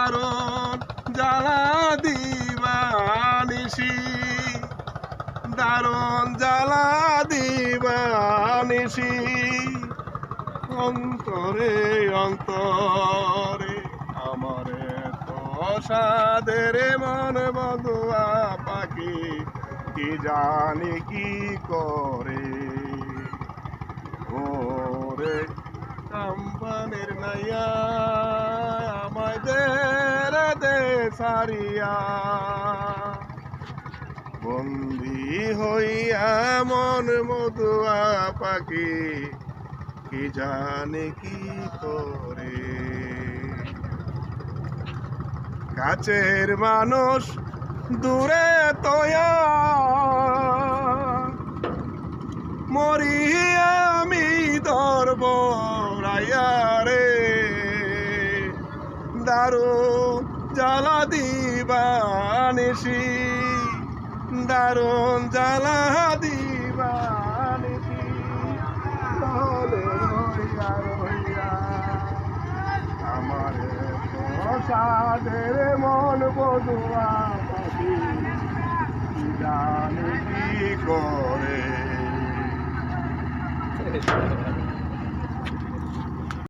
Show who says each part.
Speaker 1: দারুণ জ্বালা দিবানিসি, দারুণ জ্বালা দিবানিসি, অন্তরে অন্তরে আমারে তো সাদের মন বধুয়া পাখি কি জানি কি করে। ওরে কাম্পানের নাইয়া আমায় দে সারিয়া, বন্দি হইয়া মন মধুয়া পাখি কি জানে কি করে। কাছের মানুষ দূরে তোয়া মরি আমি ধরব রাইয়া রে, দারুণ জ্বালা দিবানিসি, দারুণ জ্বালা দিবানিসি, আমার সাদের মন বধুয়া পাখি কি জানি কি করে।